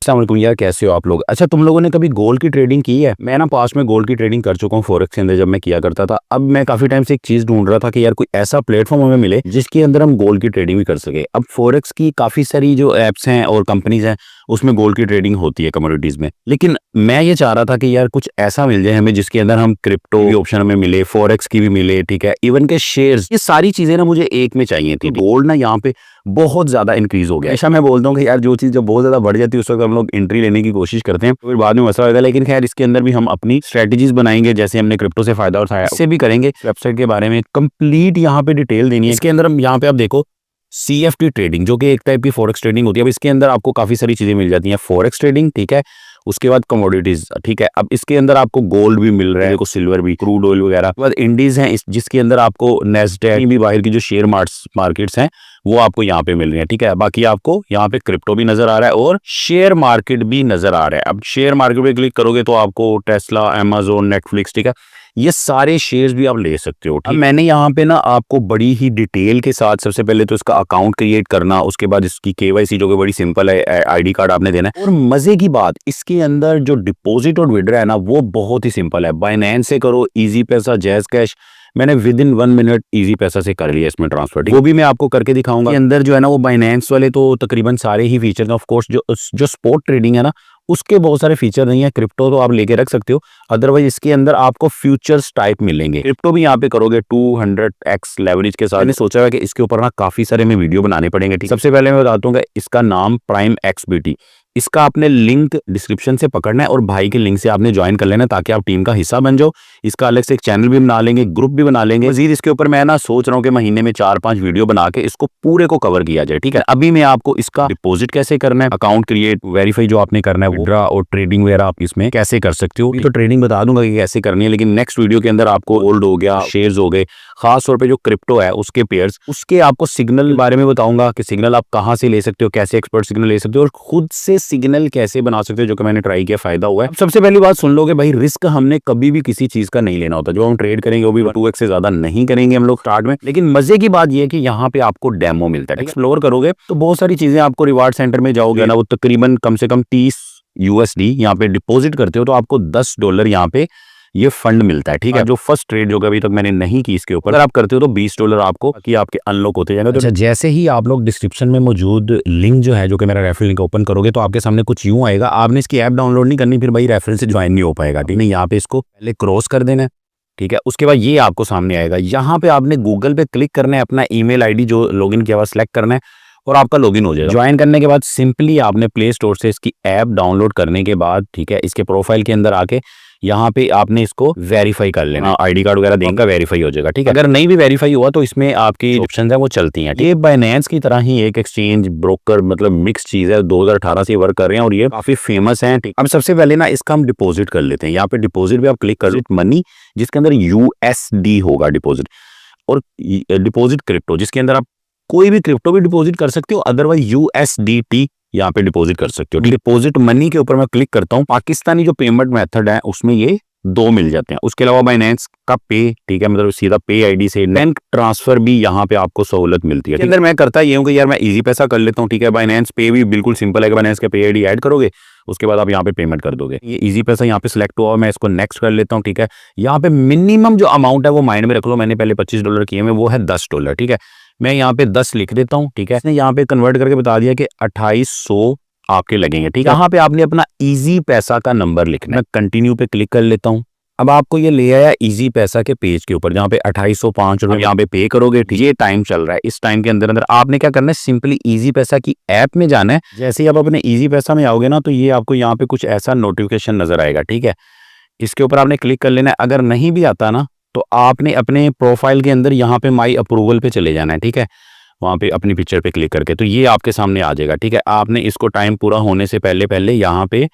अस्सलाम वालेकुम यार, कैसे हो आप लोग। अच्छा, तुम लोगों ने कभी गोल्ड की ट्रेडिंग की है? मैं ना पास्ट में गोल्ड की ट्रेडिंग कर चुका हूँ फॉरेक्स के अंदर, जब मैं किया करता था। अब मैं काफी टाइम से एक चीज ढूंढ रहा था कि यार कोई ऐसा प्लेटफॉर्म हमें मिले जिसके अंदर हम गोल्ड की ट्रेडिंग भी कर सके। अब फॉरेक्स की काफी सारी जो एप्स हैं और कंपनीज हैं उसमें गोल्ड की ट्रेडिंग होती है कमोडिटीज में, लेकिन मैं ये चाह रहा था कि यार कुछ ऐसा मिल जाए हमें जिसके अंदर हम क्रिप्टो की ऑप्शन हमें मिले, फॉरेक्स की भी मिले, ठीक है, इवन के शेयर्स, ये सारी चीजें ना मुझे एक में चाहिए थी। गोल्ड ना यहाँ पे बहुत ज्यादा इंक्रीज हो गया। ऐसा मैं बोलता हूँ कि यार जो चीज जब बहुत ज्यादा बढ़ जाती है उस वक्त हम लोग एंट्री लेने की कोशिश करते हैं, तो फिर बाद में मसला होगा। लेकिन खैर इसके अंदर भी हम अपनी स्ट्रेटेजीज बनाएंगे, जैसे हमने क्रिप्टो से फायदा उठाया इससे भी करेंगे। वेबसाइट के बारे में कंप्लीट यहाँ पे डिटेल देनी है। इसके अंदर हम यहाँ पे आप देखो CFT ट्रेडिंग, जो कि एक टाइप की फॉरेक्स ट्रेडिंग होती है। अब इसके अंदर आपको काफी सारी चीजें मिल जाती हैं। फॉरेक्स ट्रेडिंग, ठीक है, उसके बाद कमोडिटीज, ठीक है। अब इसके अंदर आपको गोल्ड भी मिल रहा है, सिल्वर भी, क्रूड ऑयल वगैरह। उसके बाद इंडीज हैं जिसके अंदर आपको नेस्डैक भी, बाहर की जो शेयर मार्केट्स हैं वो आपको यहाँ पे मिल रही है, ठीक है। बाकी आपको यहाँ पे क्रिप्टो भी नजर आ रहा है और शेयर मार्केट भी नजर आ रहा है। अब शेयर मार्केट पे क्लिक करोगे तो आपको टेस्ला, अमेजोन, नेटफ्लिक्स, ठीक है, ये सारे शेयर्स भी आप ले सकते हो। अब मैंने यहाँ पे ना आपको बड़ी ही डिटेल के साथ, सबसे पहले तो इसका अकाउंट क्रिएट करना, उसके बाद इसकी KYC जो कि बड़ी सिंपल है, ID कार्ड आपने देना है। और मजे की बात, इसके अंदर जो डिपॉजिट और विड्रॉ है ना वो बहुत ही सिंपल है। बाइनेंस से करो, इजी पैसा, जैज कैश, मैंने विद इन 1 मिनट इजी पैसा से कर लिया इसमें ट्रांसफर। वो भी मैं आपको करके दिखाऊंगा। अंदर जो है ना वो बाइनेंस वाले तो तकरीबन सारे ही फीचर हैं। ऑफ कोर्स जो स्पॉट ट्रेडिंग है ना उसके बहुत सारे फीचर नहीं है। क्रिप्टो तो आप लेके रख सकते हो, अदरवाइज इसके अंदर आपको फ्यूचर्स टाइप मिलेंगे। क्रिप्टो भी यहाँ पे करोगे 200x लेवरेज के साथ। मैंने सोचा है कि इसके ऊपर ना काफी सारे में वीडियो बनाने पड़ेंगे, ठीक। सबसे पहले मैं बताता हूँ कि इसका नाम प्राइम XBT, इसका आपने लिंक डिस्क्रिप्शन से पकड़ना है और भाई के लिंक से आपने ज्वाइन कर लेना ताकि आप टीम का हिस्सा बन जाओ। इसका अलग से एक चैनल भी बना लेंगे, ग्रुप भी बना लेंगे। मजीद इसके ऊपर मैं ना सोच रहा हूँ कि महीने में 4-5 वीडियो बना के इसको पूरे को कवर किया जाए, ठीक है। अभी मैं आपको इसका डिपॉजिट कैसे करना है, अकाउंट क्रिएट, वेरीफाई जो आपने करना है, विड्रॉ और ट्रेडिंग वगैरह आप इसमें कैसे कर सकते हो, तो ट्रेडिंग बता दूंगा कि कैसे करनी है। लेकिन नेक्स्ट वीडियो के अंदर आपको गोल्ड हो गया, शेयर्स हो गए, खास तौर पे जो क्रिप्टो है उसके पेयर्स, उसके आपको सिग्नल बारे में बताऊंगा कि सिग्नल आप कहां से ले सकते हो, कैसे एक्सपर्ट सिग्नल ले सकते हो और खुद से सिग्नल कैसे बना सकते हो, जो कि मैंने ट्राई किया, फायदा हुआ है। सबसे पहली बात सुन लोगे भाई, रिस्क हमने कभी भी किसी चीज का नहीं लेना होता। जो हम ट्रेड करेंगे वो भी 2x से ज्यादा नहीं करेंगे हम लोग स्टार्ट में। लेकिन मजे की बात ये है कि यहाँ पे आपको डेमो मिलता है। एक्सप्लोर करोगे तो बहुत सारी चीजें आपको, रिवार्ड सेंटर में जाओगे ना वो तकरीबन कम से कम 30 USD यहाँ पे डिपॉजिट करते हो तो आपको $10 यहाँ पे ये फंड मिलता है, ठीक है। जो फर्स्ट ट्रेड जो अभी तक मैंने नहीं की इसके ऊपर, अगर आप करते हो तो $20 आपको कि आपके अनलॉक होते जाएंगे। अच्छा, जैसे ही आप लोग डिस्क्रिप्शन में मौजूद लिंक जो है, जो कि मेरा रेफरल लिंक ओपन करोगे तो आपके सामने कुछ यूं आएगा। आपने इसकी ऐप डाउनलोड नहीं करनी, फिर भाई रेफरल से ज्वाइन नहीं हो पाएगा, ठीक है। यहाँ पे इसको पहले क्रॉस कर देना है, ठीक है। उसके बाद ये आपको सामने आएगा, यहाँ पे आपने गूगल पे क्लिक करना है, अपना ईमेल ID जो लॉगिन किया हुआ सिलेक्ट करना है और आपका लॉगिन हो जाएगा। ज्वाइन करने के बाद सिंपली आपने प्ले स्टोर से इसकी ऐप डाउनलोड करने के बाद, ठीक है, इसके प्रोफाइल के अंदर आके यहाँ पे आपने इसको वेरीफाई कर लेना, ID कार्ड वगैरह देंगे, वेरीफाई हो जाएगा, ठीक है। अगर नहीं भी वेरीफाई हुआ तो इसमें आपकी ऑप्शन है वो चलती हैं। ये बाइनेंस की तरह ही एक एक्सचेंज ब्रोकर, मतलब मिक्स चीज है। 2018 से वर्क कर रहे हैं और ये काफी फेमस है, ठीक। अब सबसे पहले ना इसका हम डिपॉजिट कर लेते हैं। यहाँ पे डिपॉजिट भी आप क्लिक कर मनी, जिसके अंदर USD होगा डिपॉजिट, और डिपॉजिट क्रिप्टो, जिसके अंदर आप कोई भी क्रिप्टो भी डिपॉजिट कर सकते हो, अदरवाइज USDT यहाँ पे डिपॉजिट कर सकते हो। डिपॉजिट मनी के ऊपर मैं क्लिक करता हूँ। पाकिस्तानी जो पेमेंट मेथड है उसमें ये 2 मिल जाते हैं। उसके अलावा बाइनेंस का पे, ठीक है, मतलब सीधा पे ID से बैंक ट्रांसफर भी यहाँ पे आपको सहूलत मिलती है। अंदर मैं करता ये हूँ कि यार मैं इजी पैसा कर लेता हूँ, ठीक है। बाइनेंस पे भी बिल्कुल सिंपल है, बाइनेंस का पे ID ऐड करोगे, उसके बाद आप यहाँ पे पेमेंट कर दोगे। ये इजी पैसा यहाँ पे सिलेक्ट हुआ, मैं इसको नेक्स्ट कर लेता हूँ, ठीक है। यहाँ पे मिनिमम जो अमाउंट है वो माइंड में रख लो, मैंने पहले $25 किए में, वो है $10, ठीक है। मैं यहाँ पे 10 लिख देता हूँ, ठीक है। इसने यहाँ पे कन्वर्ट करके बता दिया कि 2800 आपके लगेंगे, ठीक है। यहाँ पे आपने अपना इजी पैसा का नंबर लिखना है। मैं कंटिन्यू पे क्लिक कर लेता हूँ। अब आपको ये ले आया इजी पैसा के पेज के ऊपर, जहाँ पे 2805 रुपए यहाँ पे पे करोगे, ठीक है। ये टाइम चल रहा है, इस टाइम के अंदर आपने क्या करना है, सिंपली इजी पैसा की ऐप में जाना है। जैसे ही आप अपने इजी पैसा में आओगे ना तो ये आपको यहाँ पे कुछ ऐसा नोटिफिकेशन नजर आएगा, ठीक है। इसके ऊपर आपने क्लिक कर लेना है। अगर नहीं भी आता ना तो आपने अपने प्रोफाइल के अंदर यहाँ पे माई अप्रूवल पे चले जाना है, ठीक है। वहाँ पे अपनी पिक्चर पे क्लिक करके तो ये आपके सामने आ जाएगा, ठीक है। आपने इसको टाइम पूरा होने से पहले पहले यहाँ पे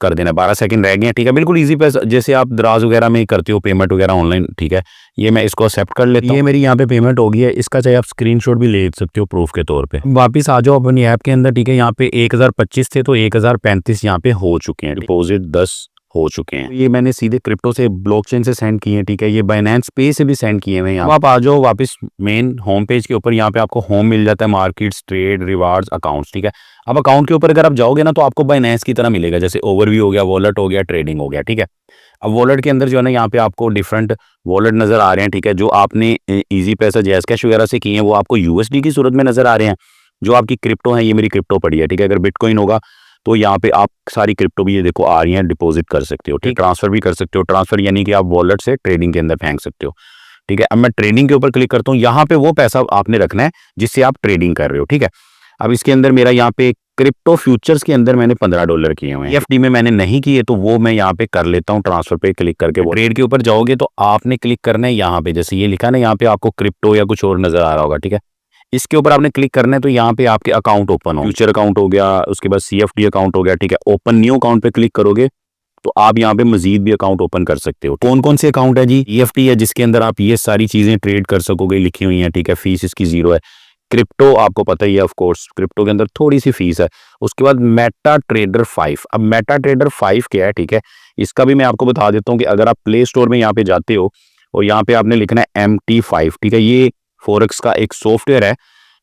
कर देना। 12 सेकंड रह गए, ठीक है। बिल्कुल इजी पैसा, जैसे आप दराज वगैरह में करते हो पेमेंट वगैरह ऑनलाइन, ठीक है। ये मैं इसको एक्सेप्ट कर लेता हूँ। ये मेरी यहाँ पे पेमेंट हो गई है। इसका चाहे आप स्क्रीनशॉट भी ले सकते हो प्रूफ के तौर पे। वापिस आ जाओ अपनी ऐप के अंदर, ठीक है। यहाँ पे 1025 थे तो 1035 यहाँ पे हो चुके हैं। डिपॉजिट 10 हो चुके हैं। तो ये मैंने सीधे क्रिप्टो से ब्लॉकचेन से सेंड किए हैं, ठीक है। ये बाइनेंस पे से भी सेंड किए हुए हैं। अब आप आ जाओ वापस मेन होम पेज के ऊपर, यहाँ पे आपको होम मिल जाता है, मार्केट्स, ट्रेड, रिवार्ड्स, अकाउंट्स, ठीक है। अब अकाउंट के ऊपर अगर आप जाओगे ना तो आपको बाइनेंस की तरह मिलेगा, जैसे ओवरव्यू हो गया, वॉलेट हो गया, ट्रेडिंग हो गया, ठीक है। अब वॉलेट के अंदर जो है ना यहाँ पे आपको डिफरेंट वॉलेट नजर आ रहे हैं, ठीक है। जो आपने इजी पैसा, जैस कैश वगैरह से किए हैं वो आपको यूएसडी की सूरत में नजर आ रहे हैं। जो आपकी क्रिप्टो है, ये मेरी क्रिप्टो पड़ी है, ठीक है। अगर बिटकॉइन होगा तो यहाँ पे आप सारी क्रिप्टो भी ये देखो आ रही हैं, डिपॉजिट कर सकते हो, ठीक, ट्रांसफर भी कर सकते हो। ट्रांसफर यानी कि आप वॉलेट से ट्रेडिंग के अंदर फेंक सकते हो, ठीक है। अब मैं ट्रेडिंग के ऊपर क्लिक करता हूँ, यहाँ पे वो पैसा आपने रखना है जिससे आप ट्रेडिंग कर रहे हो, ठीक है। अब इसके अंदर मेरा यहाँ पे क्रिप्टो फ्यूचर्स के अंदर मैंने $15 किए हुए हैं। एफडी में मैंने नहीं किए तो वो मैं यहाँ पे कर लेता हूँ, ट्रांसफर पे क्लिक करके। वो ट्रेड के ऊपर जाओगे तो आपने क्लिक करना है यहाँ पे, जैसे ये लिखा ना यहाँ पे आपको क्रिप्टो या कुछ और नजर आ रहा होगा, ठीक है। इसके ऊपर आपने क्लिक करना है तो यहाँ पे आपके अकाउंट ओपन हो, फ्यूचर अकाउंट हो गया, उसके बाद सीएफडी अकाउंट हो गया, ठीक है। ओपन न्यू अकाउंट पे क्लिक करोगे तो आप यहाँ पे मजीद भी अकाउंट ओपन कर सकते हो। कौन कौन से अकाउंट है जी? ईएफटी है जिसके अंदर आप ये सारी चीजें ट्रेड कर सकोगे, लिखी हुई हैं, ठीक है। फीस इसकी 0 है। क्रिप्टो आपको पता ही है, ऑफ कोर्स क्रिप्टो के अंदर थोड़ी सी फीस है। उसके बाद मेटा ट्रेडर 5। अब मेटा ट्रेडर 5 क्या है, ठीक है, इसका भी मैं आपको बता देता हूँ कि अगर आप प्ले स्टोर में यहाँ पे जाते हो और यहाँ पे आपने लिखना है MT5, ठीक है। ये फोरेक्स का एक सॉफ्टवेयर है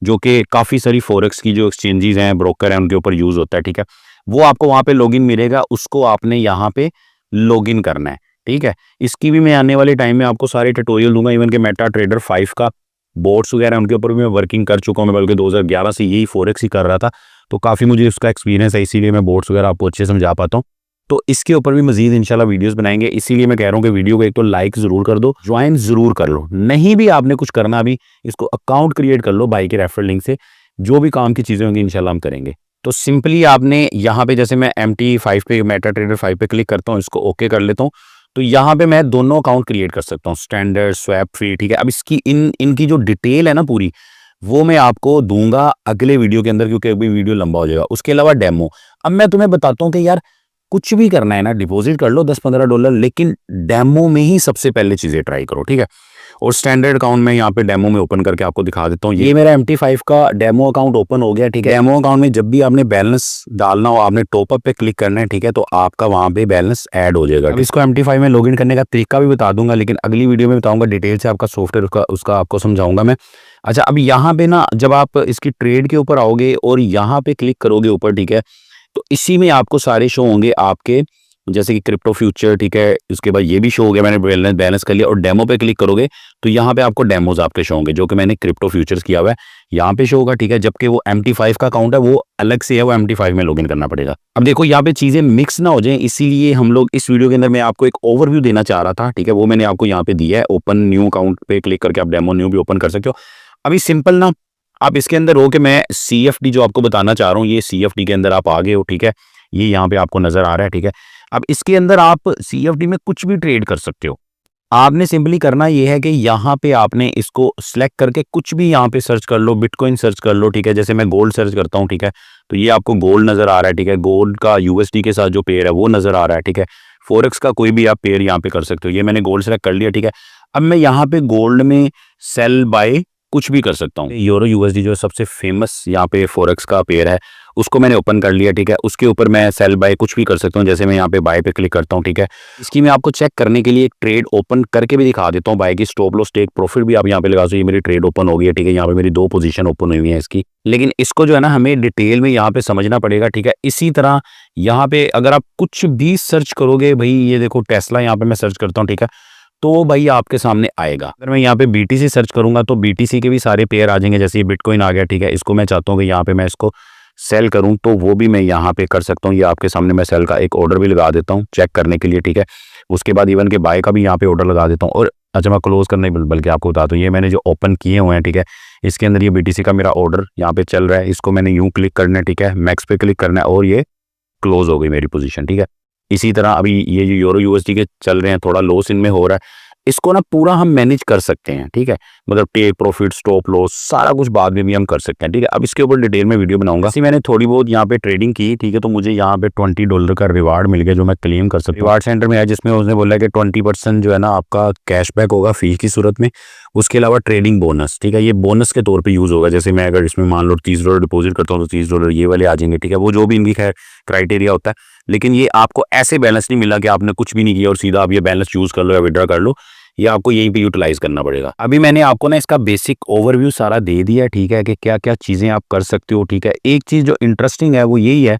जो कि काफी सारी फोरेक्स की जो एक्सचेंजेस हैं, ब्रोकर हैं, उनके ऊपर यूज होता है, ठीक है। वो आपको वहां पे लॉगिन मिलेगा, उसको आपने यहाँ पे लॉगिन करना है, ठीक है। इसकी भी मैं आने वाले टाइम में आपको सारे ट्यूटोरियल दूंगा। इवन के मेटा ट्रेडर 5 का बोर्ड्स वगैरह उनके ऊपर भी मैं वर्किंग कर चुका हूँ। मैं बल्कि 2011 से यही फोरेक्स ही कर रहा था, तो काफी मुझे उसका एक्सपीरियंस है, इसीलिए मैं बोर्ड्स वगैरह आपको अच्छे से समझा पाता हूँ। तो इसके ऊपर भी मजीद इंशाल्लाह वीडियोस बनाएंगे, इसीलिए मैं कह रहा हूँ कि वीडियो को एक तो लाइक जरूर कर दो, ज्वाइन जरूर कर लो। नहीं भी आपने कुछ करना, अभी इसको अकाउंट क्रिएट कर लो भाई के रेफरल लिंक से, जो भी काम की चीजें होंगी इंशाल्लाह हम करेंगे। तो सिंपली आपने यहाँ पे, जैसे मैं MT5 पे, मेटा ट्रेडर 5 पे क्लिक करता हूँ, इसको ओके कर लेता हूँ, तो यहाँ पे मैं दोनों अकाउंट क्रिएट कर सकता हूँ, स्टैंडर्ड, स्वैप, फ्री, ठीक है। अब इसकी इनकी जो डिटेल है ना पूरी, वो मैं आपको दूंगा अगले वीडियो के अंदर, क्योंकि अभी वीडियो लंबा हो जाएगा। उसके अलावा डेमो, अब मैं तुम्हें बताता हूँ कि यार कुछ भी करना है ना, डिपॉजिट कर लो $10-15, लेकिन डेमो में ही सबसे पहले चीजें ट्राई करो, ठीक है। और स्टैंडर्ड अकाउंट में यहाँ पे डेमो में ओपन करके आपको दिखा देता हूँ। ये मेरा MT5 का डेमो अकाउंट ओपन हो गया, ठीक है। डेमो अकाउंट में जब भी आपने बैलेंस डालना हो, आपने टॉपअप पे क्लिक करना है, ठीक है, तो आपका वहां पे बैलेंस ऐड हो जाएगा। अब इसको MT5 में लॉगिन करने का तरीका भी बता दूंगा, लेकिन अगली वीडियो में बताऊंगा डिटेल से, आपका सॉफ्टवेयर उसका आपको समझाऊंगा मैं। अच्छा, अब यहाँ पे ना जब आप इसकी ट्रेड के ऊपर आओगे और यहाँ पे क्लिक करोगे ऊपर, ठीक है, तो इसी में आपको सारे शो होंगे आपके, जैसे कि क्रिप्टो फ्यूचर, ठीक है। उसके बाद ये भी शो हो गया, मैंने बैलेंस कर लिया। और डेमो पे क्लिक करोगे तो यहाँ पे आपको डेमोज आपके शो होंगे, जो कि मैंने क्रिप्टो फ्यूचर्स किया हुआ है, यहाँ पे शो होगा, ठीक है। जबकि वो MT5 का अकाउंट है वो अलग से है, वो MT5 में लॉगिन करना पड़ेगा। अब देखो यहाँ पे चीजें मिक्स ना हो जाए, इसीलिए हम लोग इस वीडियो के अंदर मैं आपको एक ओवरव्यू देना चाह रहा था, ठीक है। वो मैंने आपको यहाँ पे दिया है। ओपन न्यू अकाउंट पे क्लिक करके आप डेमो न्यू भी ओपन कर सकते हो। अभी सिंपल ना, आप इसके अंदर हो कि मैं CFD जो आपको बताना चाह रहा हूँ, ये CFD के अंदर आप आ गए हो, ठीक है। ये यहाँ पे आपको नजर आ रहा है, ठीक है। अब इसके अंदर आप CFD में कुछ भी ट्रेड कर सकते हो। आपने सिंपली करना ये है कि यहाँ पे आपने इसको सिलेक्ट करके कुछ भी यहाँ पे सर्च कर लो, बिटकॉइन सर्च कर लो, ठीक है। जैसे मैं गोल्ड सर्च करता हूँ, ठीक है, तो ये आपको गोल्ड नजर आ रहा है, ठीक है। गोल्ड का USD के साथ जो पेयर है वो नजर आ रहा है, ठीक है। फोरेक्स का कोई भी आप पेयर यहाँ पे कर सकते हो। ये मैंने गोल्ड सेलेक्ट कर लिया, ठीक है। अब मैं यहाँ पे गोल्ड में सेल बाय कुछ भी कर सकता हूँ। यूरो USD जो सबसे फेमस यहाँ पे फोरेक्स का पेयर है, उसको मैंने ओपन कर लिया, ठीक है। उसके ऊपर मैं सेल बाय कुछ भी कर सकता हूँ, जैसे मैं यहाँ पे बाय पे क्लिक करता हूँ, ठीक है। इसकी मैं आपको चेक करने के लिए एक ट्रेड ओपन करके भी दिखा देता हूँ। बाय की स्टॉप लॉस, टेक प्रॉफिट भी आप यहाँ पे लगा सकते हो। ये मेरी ट्रेड ओपन हो गई है, ठीक है। यहाँ पे मेरी 2 पोजीशन ओपन हुई है इसकी, लेकिन इसको जो है ना हमें डिटेल में यहाँ पे समझना पड़ेगा, ठीक है। इसी तरह यहाँ पे अगर आप कुछ भी सर्च करोगे, भाई ये देखो टेस्ला यहाँ पे मैं सर्च करता हूँ, ठीक है, तो भाई आपके सामने आएगा। अगर मैं यहाँ पे BTC सर्च करूंगा तो BTC के भी सारे पेयर आ जाएंगे। जैसे ये बिटकॉइन आ गया, ठीक है। इसको मैं चाहता हूँ कि यहाँ पे मैं इसको सेल करूं, तो वो भी मैं यहाँ पे कर सकता हूँ। ये आपके सामने मैं सेल का एक ऑर्डर भी लगा देता हूँ चेक करने के लिए, ठीक है। उसके बाद इवन के बाय का भी यहाँ पे ऑर्डर लगा देता हूँ। और अच्छा, मैं क्लोज करने बल्कि आपको बता दूँ, ये मैंने जो ओपन किए हुए हैं, ठीक है, इसके अंदर ये BTC का मेरा ऑर्डर यहाँ पे चल रहा है। इसको मैंने यूं क्लिक करना है, ठीक है, मैक्स पे क्लिक करना है, और ये क्लोज हो गई मेरी पोजीशन, ठीक है। इसी तरह अभी ये जो यूरो USD के चल रहे हैं, थोड़ा लॉस इनमें हो रहा है, इसको ना पूरा हम मैनेज कर सकते हैं, ठीक है। मतलब टेक प्रॉफिट, स्टॉप लॉस, सारा कुछ बाद में भी हम कर सकते हैं, ठीक है। अब इसके ऊपर डिटेल में वीडियो बनाऊंगा। इसी मैंने थोड़ी बहुत यहाँ पे ट्रेडिंग की, ठीक है, तो मुझे यहाँ पे $20 का रिवार्ड मिल गया, जो मैं क्लेम कर सकता हूँ। रिवार्ड सेंटर में है, जिसमें उसने बोला कि 20% जो है ना आपका कैशबैक होगा फी की सूरत में। उसके अलावा ट्रेडिंग बोनस, ठीक है, ये बोनस के तौर पर यूज होगा। जैसे मैं अगर इसमें मान लो $30 डिपोजिट करता हूँ तो $30 ये वाले आ जाएंगे, ठीक है। वो जो भी इनकी खैर क्राइटेरिया होता है, लेकिन ये आपको ऐसे बैलेंस नहीं मिला कि आपने कुछ भी नहीं किया और सीधा आप ये बैलेंस चूज कर लो या विड्रॉ कर लो, ये आपको यहीं पे यूटिलाइज करना पड़ेगा। अभी मैंने आपको ना इसका बेसिक ओवरव्यू सारा दे दिया, ठीक है, कि क्या क्या चीजें आप कर सकते हो, ठीक है। एक चीज जो इंटरेस्टिंग है वो यही है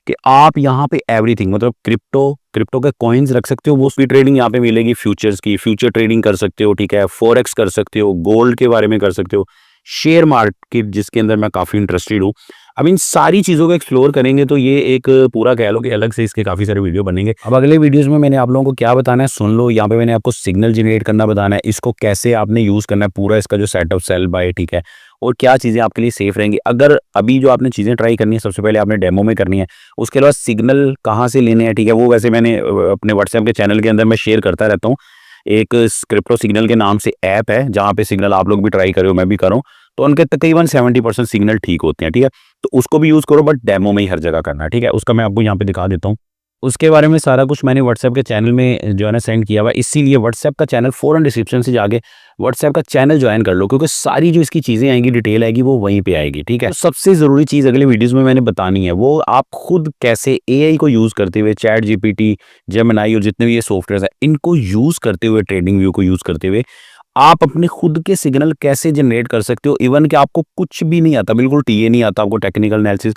कि आप यहाँ पे एवरीथिंग मतलब क्रिप्टो के कॉइन्स रख सकते हो, वो उसकी ट्रेडिंग यहाँ पे मिलेगी, फ्यूचर्स की फ्यूचर ट्रेडिंग कर सकते हो, ठीक है, फॉरेक्स कर सकते हो, गोल्ड के बारे में कर सकते हो, शेयर मार्केट जिसके अंदर मैं काफी इंटरेस्टेड हूँ। अब इन सारी चीजों को एक्सप्लोर करेंगे तो ये एक पूरा कह लो कि अलग से इसके काफी सारे वीडियो बनेंगे। अब अगले वीडियोस में मैंने आप लोगों को क्या बताना है सुन लो। यहाँ पे मैंने आपको सिग्नल जनरेट करना बताना है, इसको कैसे आपने यूज करना है, पूरा इसका जो सेटअप सेल बाय, ठीक है, और क्या चीजें आपके लिए सेफ रहेंगी। अगर अभी जो आपने चीजें ट्राई करनी है सबसे पहले आपने डेमो में करनी है, उसके बाद सिग्नल कहाँ से लेने हैं, ठीक है, वो वैसे मैंने अपने व्हाट्सएप के चैनल के अंदर मैं शेयर करता रहता हूँ। एक क्रिप्टो सिग्नल के नाम से ऐप है जहाँ पे सिग्नल आप लोग भी ट्राई करो, मैं भी करूँ, तो उनके तकरीबन 70% सिग्नल ठीक होते हैं, ठीक है। तो उसको भी यूज करो, बट डेमो में ही हर जगह करना है, ठीक है। उसका मैं आपको यहाँ पे दिखा देता हूँ। उसके बारे में सारा कुछ मैंने व्हाट्सएप के चैनल में जो है ना सेंड किया हुआ है, इसीलिए व्हाट्सएप का चैनल फौरन डिस्क्रिप्शन से जाके व्हाट्सएप का चैनल ज्वाइन कर लो, क्योंकि सारी जो इसकी चीजें आएंगी, डिटेल आएगी, वो वहीं पे आएगी, ठीक है। तो सबसे जरूरी चीज अगले वीडियोस में मैंने बतानी है, वो आप खुद कैसे एआई को यूज करते हुए, चैट जीपीटी, जेमिनी और जितने भी ये सॉफ्टवेयर है, इनको यूज करते हुए, ट्रेडिंग व्यू को यूज करते हुए आप अपने खुद के सिग्नल कैसे जनरेट कर सकते हो। इवन कि आपको कुछ भी नहीं आता, बिल्कुल टीए नहीं आता, आपको टेक्निकल एनालिसिस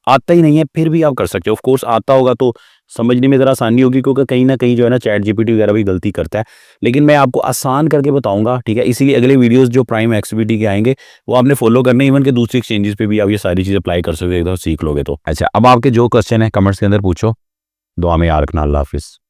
आता ही नहीं है, फिर भी आप कर सकते हो। ऑफ कोर्स आता होगा तो समझने में ज़रा आसानी होगी, क्योंकि कहीं ना कहीं जो है ना चैट जीपीटी वगैरह भी गलती करता है, लेकिन मैं आपको आसान करके बताऊंगा, ठीक है। इसीलिए अगले वीडियोस जो प्राइम एक्सपीटी के आएंगे वो आपने फॉलो करने, इवन के दूसरी एक्सचेंजेस पे भी आप ये सारी चीज़ अप्लाई कर सकते हो, एकदम सीख लोगे तो। अच्छा, अब आपके जो क्वेश्चन है कमेंट्स के अंदर पूछो। दुआ में याद रखना। अल्लाह हाफिज़।